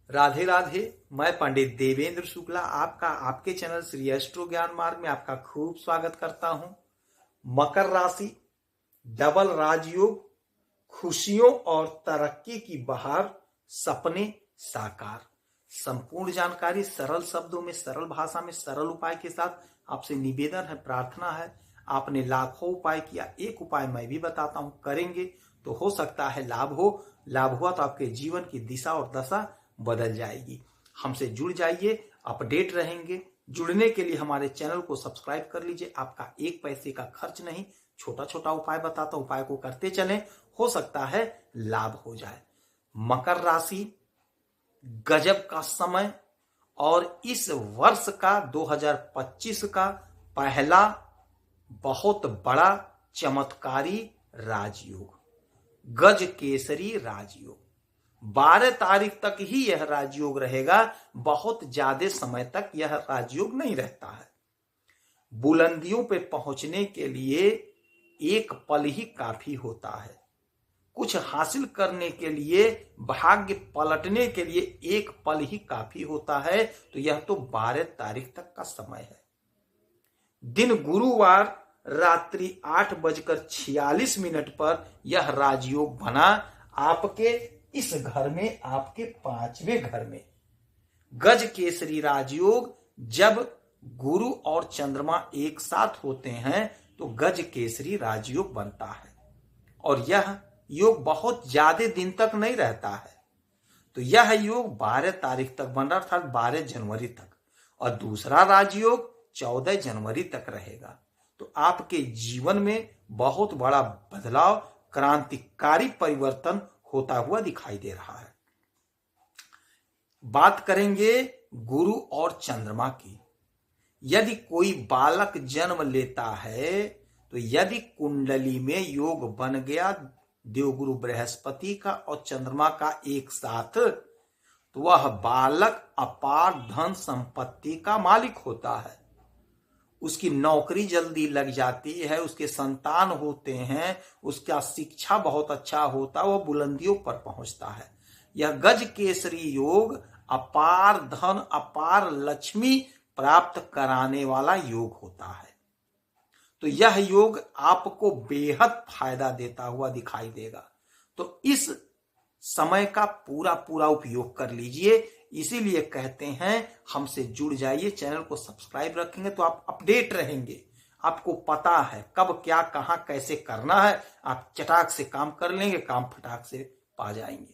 राधे राधे। मैं पंडित देवेंद्र शुक्ला आपका आपके चैनल श्री एस्ट्रो ज्ञान मार्ग में आपका खूब स्वागत करता हूं। मकर राशि, डबल राजयोग, खुशियों और तरक्की की बहार, सपने साकार। संपूर्ण जानकारी सरल शब्दों में, सरल भाषा में, सरल उपाय के साथ आपसे निवेदन है, प्रार्थना है। आपने लाखों उपाय किया, एक उपाय मैं भी बताता हूं, करेंगे तो हो सकता है लाभ हो। लाभ हुआ तो आपके जीवन की दिशा और दशा बदल जाएगी। हमसे जुड़ जाइए, अपडेट रहेंगे। जुड़ने के लिए हमारे चैनल को सब्सक्राइब कर लीजिए। आपका एक पैसे का खर्च नहीं, छोटा छोटा उपाय बताता हूं, उपाय को करते चलें, हो सकता है लाभ हो जाए। मकर राशि, गजब का समय और इस वर्ष का 2025 का पहला बहुत बड़ा चमत्कारी राजयोग, गज केसरी राजयोग। 12 तारीख तक ही यह राजयोग रहेगा, बहुत ज्यादा समय तक यह राजयोग नहीं रहता है। बुलंदियों पे पहुंचने के लिए एक पल ही काफी होता है। कुछ हासिल करने के लिए, भाग्य पलटने के लिए एक पल ही काफी होता है। तो यह तो 12 तारीख तक का समय है। दिन गुरुवार रात्रि 8:46 पर यह राजयोग बना आपके इस घर में, आपके 5वें घर में। गज केसरी राजयोग, जब गुरु और चंद्रमा एक साथ होते हैं तो गज केसरी राजयोग बनता है। और यह योग बहुत ज्यादा दिन तक नहीं रहता है। तो यह योग 12 तारीख तक बन रहा, अर्थात 12 जनवरी तक, और दूसरा राजयोग 14 जनवरी तक रहेगा। तो आपके जीवन में बहुत बड़ा बदलाव, क्रांतिकारी परिवर्तन होता हुआ दिखाई दे रहा है। बात करेंगे गुरु और चंद्रमा की। यदि कोई बालक जन्म लेता है तो यदि कुंडली में योग बन गया देवगुरु बृहस्पति का और चंद्रमा का एक साथ, तो वह बालक अपार धन संपत्ति का मालिक होता है। उसकी नौकरी जल्दी लग जाती है, उसके संतान होते हैं, उसका शिक्षा बहुत अच्छा होता है, वह बुलंदियों पर पहुंचता है। यह गज केसरी योग अपार धन, अपार लक्ष्मी प्राप्त कराने वाला योग होता है। तो यह योग आपको बेहद फायदा देता हुआ दिखाई देगा। तो इस समय का पूरा पूरा उपयोग कर लीजिए। इसीलिए कहते हैं हमसे जुड़ जाइए, चैनल को सब्सक्राइब रखेंगे तो आप अपडेट रहेंगे। आपको पता है कब क्या कहां कैसे करना है, आप चटाक से काम कर लेंगे, काम फटाक से पा जाएंगे।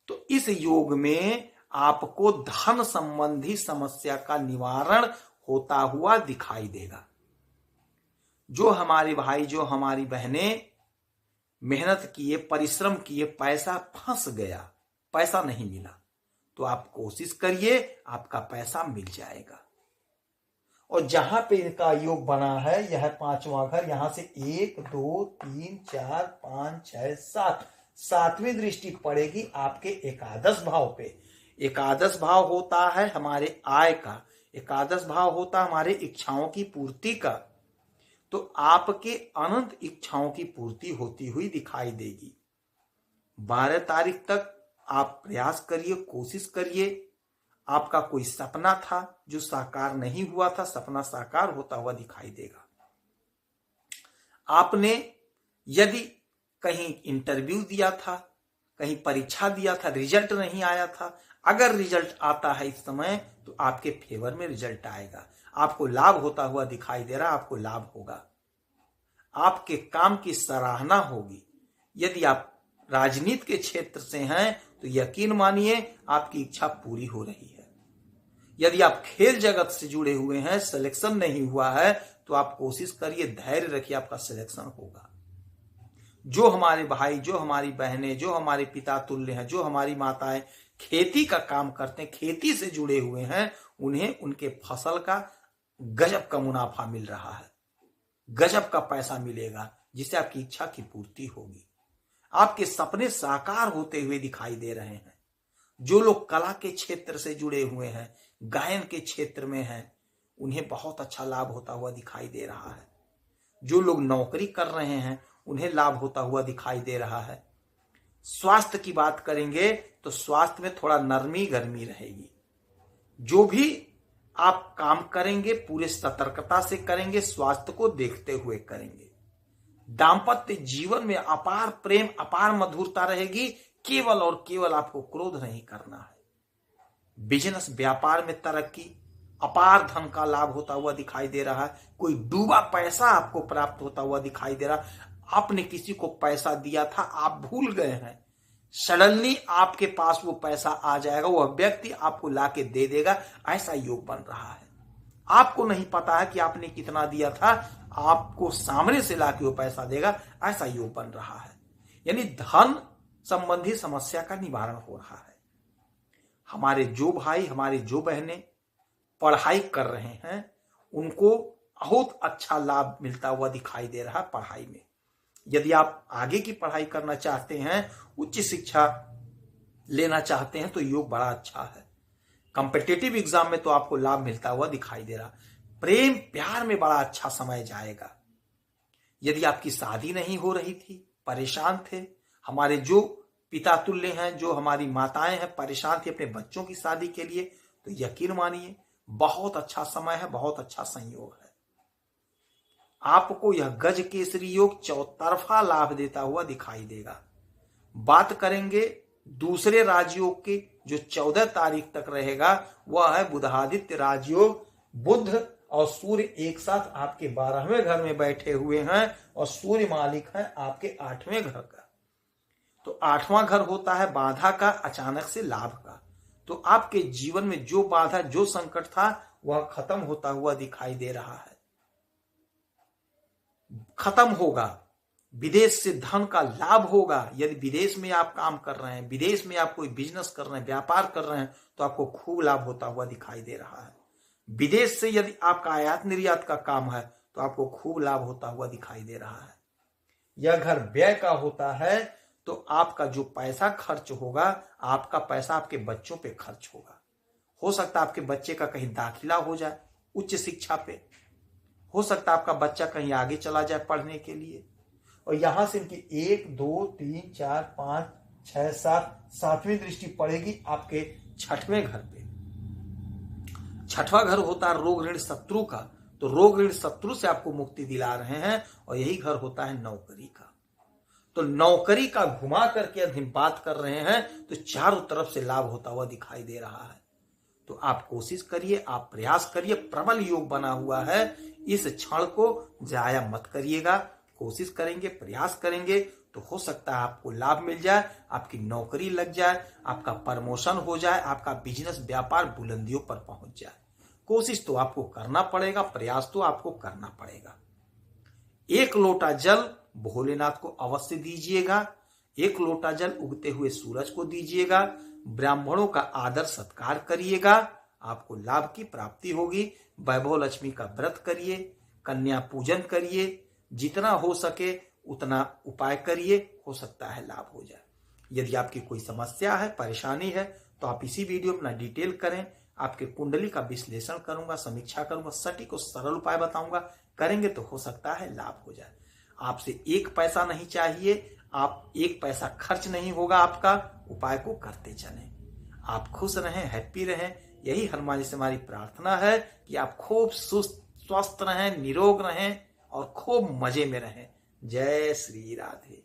तो इस योग में आपको धन संबंधी समस्या का निवारण होता हुआ दिखाई देगा। जो हमारे भाई, जो हमारी बहनें मेहनत किए, परिश्रम किए, पैसा फंस गया, पैसा नहीं मिला, तो आप कोशिश करिए, आपका पैसा मिल जाएगा। और जहां पे इनका योग बना है, यह 5वां घर, यहां से 1 2 3 4 5 6 7, 7वीं दृष्टि पड़ेगी आपके एकादश भाव पे। एकादश भाव होता है हमारे आय का, एकादश भाव होता है हमारे इच्छाओं की पूर्ति का। तो आपके अनंत इच्छाओं की पूर्ति होती हुई दिखाई देगी। 12 तारीख तक आप प्रयास करिए, कोशिश करिए। आपका कोई सपना था जो साकार नहीं हुआ था, सपना साकार होता हुआ दिखाई देगा। आपने यदि कहीं इंटरव्यू दिया था, कहीं परीक्षा दिया था, रिजल्ट नहीं आया था, अगर रिजल्ट आता है इस समय तो आपके फेवर में रिजल्ट आएगा। आपको लाभ होता हुआ दिखाई दे रहा, आपको लाभ होगा। आपके काम की सराहना होगी। यदि आप राजनीति के क्षेत्र से हैं तो यकीन मानिए आपकी इच्छा पूरी हो रही है। यदि आप खेल जगत से जुड़े हुए हैं, सिलेक्शन नहीं हुआ है, तो आप कोशिश करिए, धैर्य रखिए, आपका सिलेक्शन होगा। जो हमारे भाई, जो हमारी बहनें, जो हमारे पिता तुल्य हैं, जो हमारी माताएं खेती का काम करते हैं, खेती से जुड़े हुए हैं, उन्हें उनके फसल का गजब का मुनाफा मिल रहा है, गजब का पैसा मिलेगा, जिससे आपकी इच्छा की पूर्ति होगी। आपके सपने साकार होते हुए दिखाई दे रहे हैं। जो लोग कला के क्षेत्र से जुड़े हुए हैं, गायन के क्षेत्र में हैं, उन्हें बहुत अच्छा लाभ होता हुआ दिखाई दे रहा है। जो लोग नौकरी कर रहे हैं, उन्हें लाभ होता हुआ दिखाई दे रहा है। स्वास्थ्य की बात करेंगे तो स्वास्थ्य में थोड़ा नरमी गर्मी रहेगी। जो भी आप काम करेंगे पूरे सतर्कता से करेंगे, स्वास्थ्य को देखते हुए करेंगे। दाम्पत्य जीवन में अपार प्रेम, अपार मधुरता रहेगी। केवल और केवल आपको क्रोध नहीं करना है। बिजनेस व्यापार में तरक्की, अपार धन का लाभ होता हुआ दिखाई दे रहा है। कोई डूबा पैसा आपको प्राप्त होता हुआ दिखाई दे रहा है। आपने किसी को पैसा दिया था, आप भूल गए हैं, सडनली आपके पास वो पैसा आ जाएगा, वह व्यक्ति आपको लाके दे देगा, ऐसा योग बन रहा है। आपको नहीं पता है कि आपने कितना दिया था, आपको सामने से लाके वो पैसा देगा, ऐसा योग बन रहा है। यानी धन संबंधी समस्या का निवारण हो रहा है। हमारे जो भाई, हमारे जो बहनें पढ़ाई कर रहे हैं, उनको बहुत अच्छा लाभ मिलता हुआ दिखाई दे रहा है पढ़ाई में। यदि आप आगे की पढ़ाई करना चाहते हैं, उच्च शिक्षा लेना चाहते हैं, तो योग बड़ा अच्छा है। कॉम्पिटिटिव एग्जाम में तो आपको लाभ मिलता हुआ दिखाई दे रहा। प्रेम प्यार में बड़ा अच्छा समय जाएगा। यदि आपकी शादी नहीं हो रही थी, परेशान थे, हमारे जो पिता तुल्य हैं, जो हमारी माताएं हैं, परेशान थी अपने बच्चों की शादी के लिए, तो यकीन मानिए बहुत अच्छा समय है, बहुत अच्छा संयोग है। आपको यह गज केसरी योग चौतरफा लाभ देता हुआ दिखाई देगा। बात करेंगे दूसरे राजयोग की, जो 14 तारीख तक रहेगा, वह है बुधादित्य राजयोग। बुध और सूर्य एक साथ आपके 12वें घर में बैठे हुए हैं और सूर्य मालिक है आपके 8वें घर का। तो 8वां घर होता है बाधा का, अचानक से लाभ का। तो आपके जीवन में जो बाधा, जो संकट था, वह खत्म होता हुआ दिखाई दे रहा है, खत्म होगा। विदेश से धन का लाभ होगा। यदि विदेश में आप काम कर रहे हैं, विदेश में आप कोई बिजनेस कर रहे हैं, व्यापार कर रहे हैं, तो आपको खूब लाभ होता हुआ दिखाई दे रहा है। विदेश से यदि आपका आयात निर्यात का काम है, तो आपको खूब लाभ होता हुआ दिखाई दे रहा है। यह घर व्यय का होता है, तो आपका जो पैसा खर्च होगा, आपका पैसा आपके बच्चों पे खर्च होगा। हो सकता है आपके बच्चे का कहीं दाखिला हो जाए उच्च शिक्षा पे, हो सकता है आपका बच्चा कहीं आगे चला जाए पढ़ने के लिए, और यहां से इनकी 1 2 3 4 5 6 7 7वीं दृष्टि पड़ेगी आपके 6वें घर पे। 6वां घर होता है रोग ऋण शत्रु का, तो रोग ऋण शत्रु से आपको मुक्ति दिला रहे हैं, और यही घर होता है नौकरी का। तो नौकरी का घुमा करके यदि बात कर रहे हैं, तो चारों तरफ से लाभ होता हुआ दिखाई दे रहा है। तो आप कोशिश करिए, आप प्रयास करिए, प्रबल योग बना हुआ है, इस क्षण को जाया मत करिएगा। कोशिश करेंगे, प्रयास करेंगे, तो हो सकता है आपको लाभ मिल जाए, आपकी नौकरी लग जाए, आपका प्रमोशन हो जाए, आपका बिजनेस व्यापार बुलंदियों पर पहुंच जाए। कोशिश तो आपको करना पड़ेगा, प्रयास तो आपको करना पड़ेगा। 1 लोटा जल भोलेनाथ को अवश्य दीजिएगा। 1 लोटा जल उगते हुए सूरज को दीजिएगा। ब्राह्मणों का आदर सत्कार करिएगा, आपको लाभ की प्राप्ति होगी। वैभव लक्ष्मी का व्रत करिए, कन्या पूजन करिए, जितना हो सके उतना उपाय करिए, हो सकता है लाभ हो जाए। यदि आपकी कोई समस्या है, परेशानी है, तो आप इसी वीडियो में अपना डिटेल करें। आपके कुंडली का विश्लेषण करूंगा, समीक्षा करूंगा, सटीक और सरल उपाय बताऊंगा। करेंगे तो हो सकता है लाभ हो जाए। आपसे 1 पैसा नहीं चाहिए, आप 1 पैसा खर्च नहीं होगा आपका, उपाय को करते चलें। आप खुश रहें, हैप्पी रहें, यही हनुमान जी से हमारी प्रार्थना है कि आप खूब स्वस्थ रहें, निरोग रहें और खूब मजे में रहें। जय श्री राधे।